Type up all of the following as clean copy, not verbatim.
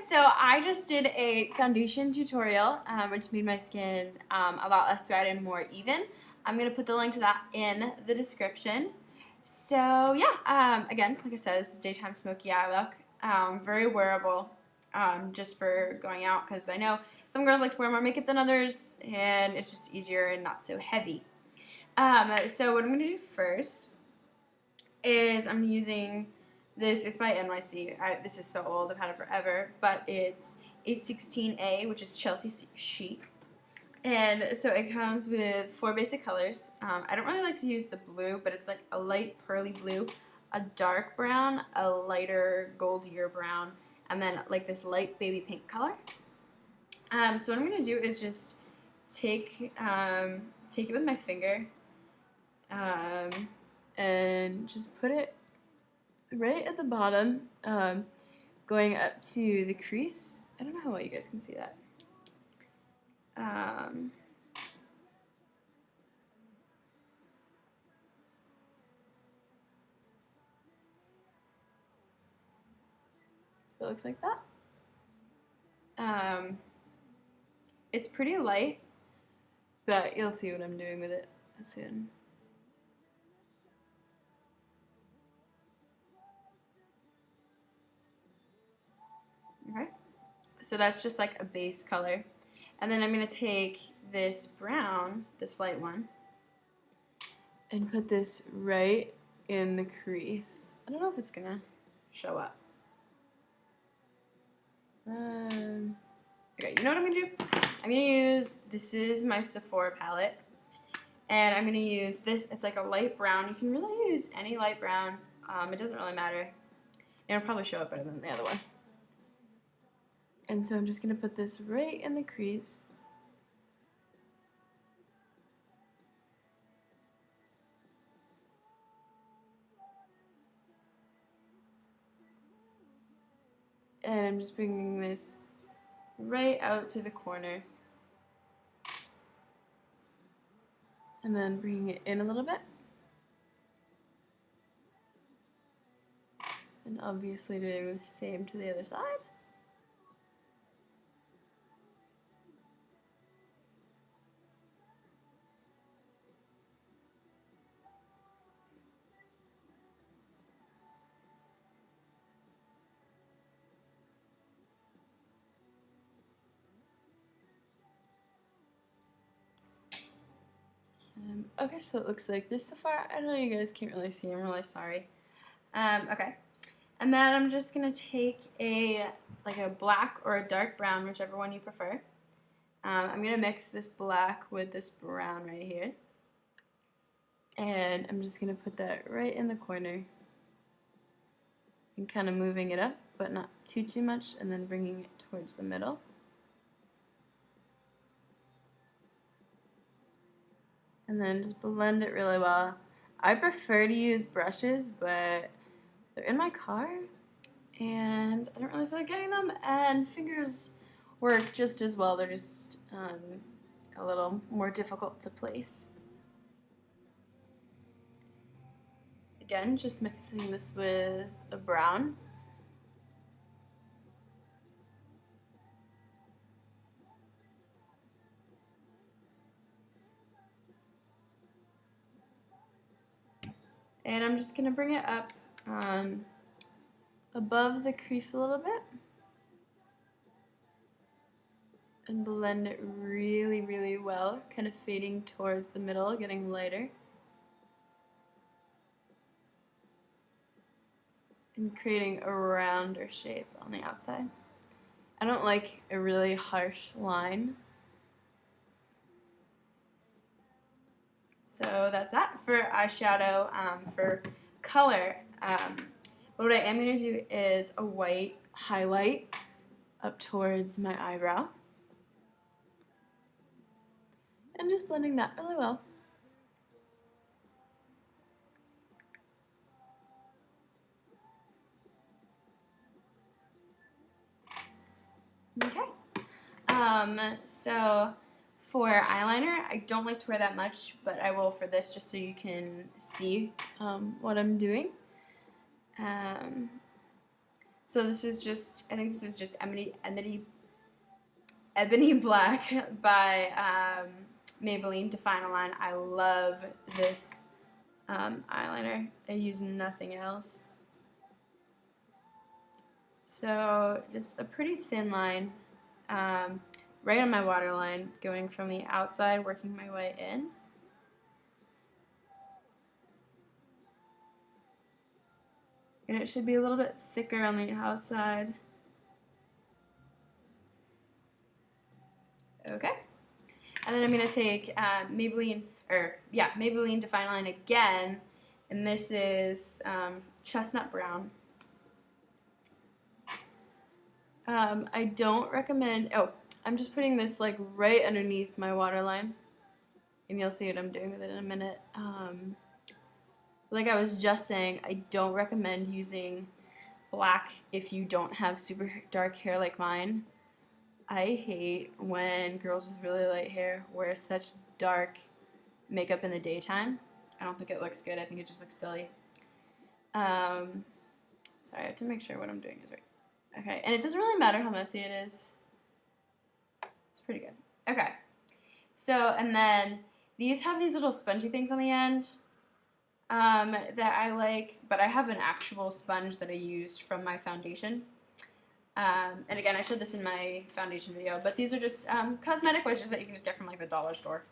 so I just did a foundation tutorial, which made my skin a lot less red and more even. I'm going to put the link to that in the description. So yeah, again, like I said, this is daytime smoky eye look. Very wearable, just for going out, because I know some girls like to wear more makeup than others, and it's just easier and not so heavy. So what I'm going to do first is I'm using this. It's by NYC. This is so old. I've had it forever, but it's 816A, which is Chelsea Chic. And so it comes with 4 basic colors. I don't really like to use the blue, but it's like a light pearly blue, a dark brown, a lighter goldier brown, and then like this light baby pink color. So what I'm going to do is just take it with my finger and just put it right at the bottom, going up to the crease. I don't know how well you guys can see that. So it looks like that. It's pretty light, but you'll see what I'm doing with it soon. Okay, so that's just like a base color. And then I'm going to take this brown, this light one, and put this right in the crease. I don't know if it's going to show up. Okay, you know what I'm going to do? I'm going to use, this is my Sephora palette, and I'm going to use this. It's like a light brown. You can really use any light brown. It doesn't really matter. It'll probably show up better than the other one. And so I'm just going to put this right in the crease. And I'm just bringing this right out to the corner. And then bringing it in a little bit. And obviously doing the same to the other side. Okay, so it looks like this so far. I know you guys can't really see. I'm really sorry. Okay, and then I'm just gonna take like a black or a dark brown, whichever one you prefer. I'm gonna mix this black with this brown right here, and I'm just gonna put that right in the corner and kind of moving it up, but not too much, and then bringing it towards the middle. And then just blend it really well. I prefer to use brushes, but they're in my car, and I don't really feel like getting them, and fingers work just as well. They're just a little more difficult to place. Again, just mixing this with a brown. And I'm just going to bring it up above the crease a little bit and blend it really, really well, kind of fading towards the middle, getting lighter. And creating a rounder shape on the outside. I don't like a really harsh line. So that's that for eyeshadow. For color, what I am going to do is a white highlight up towards my eyebrow. And just blending that really well. Okay. So for eyeliner, I don't like to wear that much, but I will for this just so you can see what I'm doing. So this is just, I think this is just Ebony Black by Maybelline Define a Line. I love this eyeliner. I use nothing else. So just a pretty thin line, right on my waterline, going from the outside, working my way in. And it should be a little bit thicker on the outside. Okay. And then I'm going to take Maybelline Define Line again, and this is Chestnut Brown. I don't recommend, I'm just putting this like right underneath my waterline, and you'll see what I'm doing with it in a minute. Like I was just saying, I don't recommend using black if you don't have super dark hair like mine. I hate when girls with really light hair wear such dark makeup in the daytime. I don't think it looks good. I think it just looks silly. Sorry, I have to make sure what I'm doing is right. Okay, and it doesn't really matter how messy it is. It's pretty good. Okay, so, and then these have these little spongy things on the end that I like, but I have an actual sponge that I used from my foundation. And again, I showed this in my foundation video, but these are just cosmetic wedges that you can just get from like the dollar store.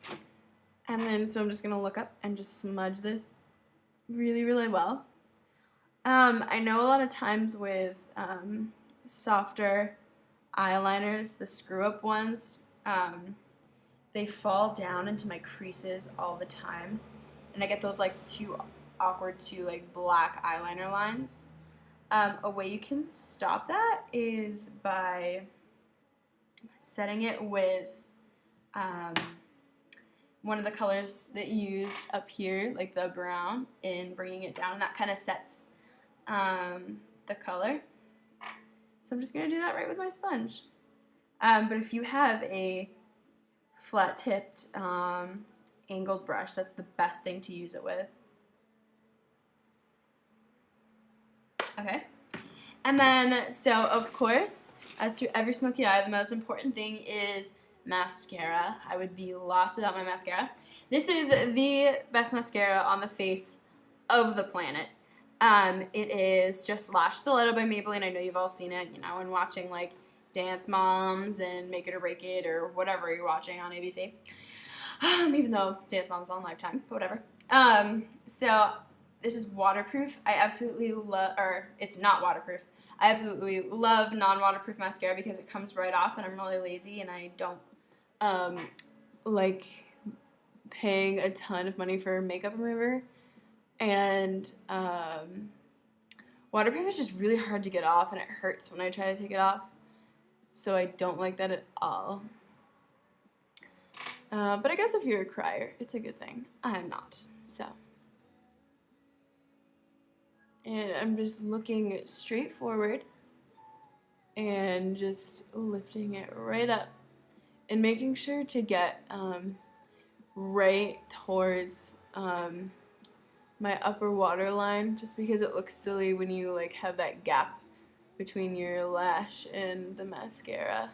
And then, so I'm just going to look up and just smudge this really, really well. I know a lot of times with softer eyeliners, the screw-up ones, they fall down into my creases all the time. And I get those like too awkward to like black eyeliner lines. A way you can stop that is by setting it with one of the colors that you used up here, like the brown, and bringing it down, and that kind of sets the color. So I'm just going to do that right with my sponge. But if you have a flat-tipped angled brush, that's the best thing to use it with. Okay. And then, so of course, as to every smoky eye, the most important thing is mascara. I would be lost without my mascara. This is the best mascara on the face of the planet. It is just Lash Stiletto by Maybelline. I know you've all seen it, you know, when watching like Dance Moms and Make It or Break It or whatever you're watching on ABC. Even though Dance Moms is on Lifetime, but whatever. So this is waterproof. I absolutely love, or it's not waterproof. I absolutely love non-waterproof mascara because it comes right off, and I'm really lazy and I don't like paying a ton of money for makeup remover. And waterproof is just really hard to get off, and it hurts when I try to take it off. So I don't like that at all. But I guess if you're a crier, it's a good thing. I'm not, so. And I'm just looking straight forward and just lifting it right up and making sure to get right towards my upper waterline, just because it looks silly when you like have that gap between your lash and the mascara.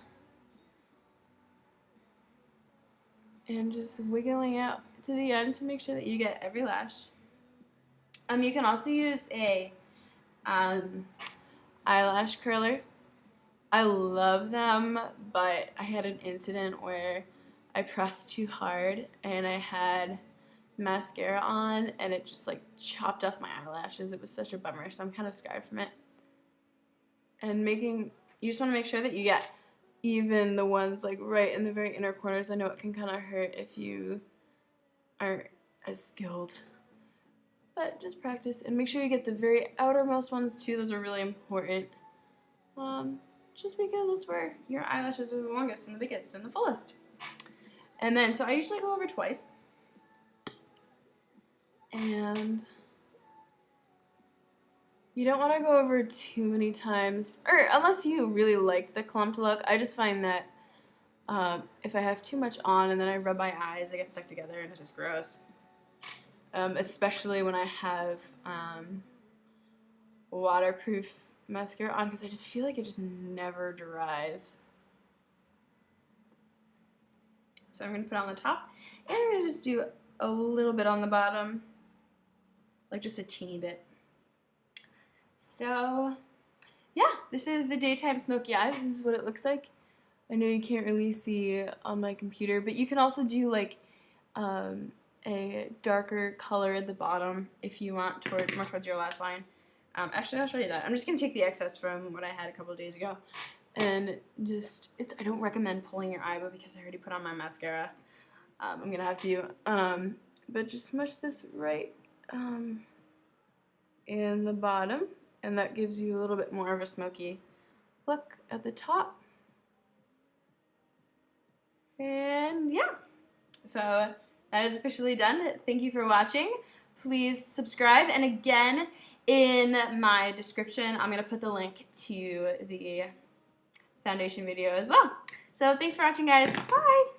And just wiggling out to the end to make sure that you get every lash. You can also use a eyelash curler. I love them, but I had an incident where I pressed too hard and I had mascara on and it just like chopped off my eyelashes. It was such a bummer, so I'm kind of scarred from it. And you just want to make sure that you get even the ones like right in the very inner corners. I know it can kind of hurt if you aren't as skilled. But just practice and make sure you get the very outermost ones too. Those are really important. Just because that's where your eyelashes are the longest and the biggest and the fullest. And then, so I usually go over twice. And you don't want to go over too many times, or unless you really liked the clumped look. I just find that if I have too much on and then I rub my eyes, they get stuck together and it's just gross. Especially when I have waterproof mascara on because I just feel like it just never dries. So I'm going to put it on the top, and I'm going to just do a little bit on the bottom, like just a teeny bit. So yeah, this is the daytime smoky eye. This is what it looks like. I know you can't really see on my computer, but you can also do like a darker color at the bottom if you want more towards your lash line. Actually, I'll show you that. I'm just going to take the excess from what I had a couple of days ago. And just, I don't recommend pulling your eyebrow because I already put on my mascara. I'm going to have to, but just smush this right in the bottom. And that gives you a little bit more of a smoky look at the top. And yeah, so that is officially done. Thank you for watching. Please subscribe. And again, in my description, I'm going to put the link to the foundation video as well. So thanks for watching, guys. Bye!